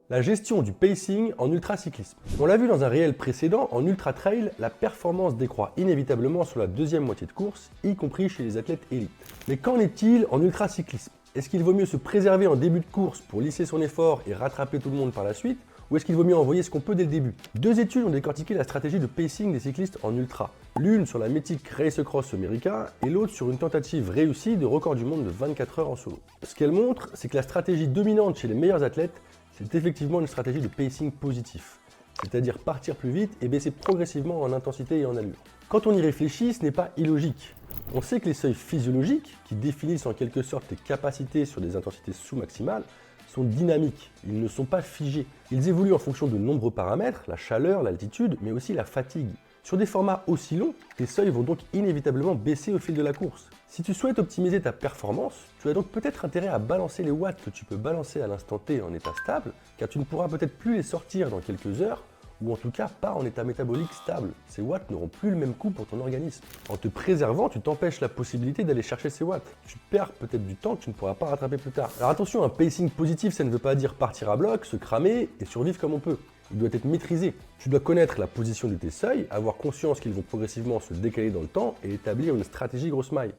La gestion du pacing en ultracyclisme. On l'a vu dans un réel précédent, en ultra trail, la performance décroît inévitablement sur la deuxième moitié de course, y compris chez les athlètes élites. Mais qu'en est-il en ultracyclisme? Est-ce qu'il vaut mieux se préserver en début de course pour lisser son effort et rattraper tout le monde par la suite? Ou est-ce qu'il vaut mieux envoyer ce qu'on peut dès le début? Deux études ont décortiqué la stratégie de pacing des cyclistes en ultra. L'une sur la mythique Race Across America et l'autre sur une tentative réussie de record du monde de 24 heures en solo. Ce qu'elle montre, c'est que la stratégie dominante chez les meilleurs athlètes, c'est effectivement une stratégie de pacing positif, c'est-à-dire partir plus vite et baisser progressivement en intensité et en allure. Quand on y réfléchit, ce n'est pas illogique. On sait que les seuils physiologiques, qui définissent en quelque sorte tes capacités sur des intensités sous-maximales, sont dynamiques, ils ne sont pas figés. Ils évoluent en fonction de nombreux paramètres, la chaleur, l'altitude, mais aussi la fatigue. Sur des formats aussi longs, tes seuils vont donc inévitablement baisser au fil de la course. Si tu souhaites optimiser ta performance, tu as donc peut-être intérêt à balancer les watts que tu peux balancer à l'instant T en état stable, car tu ne pourras peut-être plus les sortir dans quelques heures, ou en tout cas pas en état métabolique stable. Ces watts n'auront plus le même coût pour ton organisme. En te préservant, tu t'empêches la possibilité d'aller chercher ces watts. Tu perds peut-être du temps que tu ne pourras pas rattraper plus tard. Alors attention, un pacing positif, ça ne veut pas dire partir à bloc, se cramer et survivre comme on peut. Il doit être maîtrisé. Tu dois connaître la position de tes seuils, avoir conscience qu'ils vont progressivement se décaler dans le temps et établir une stratégie grosse maille.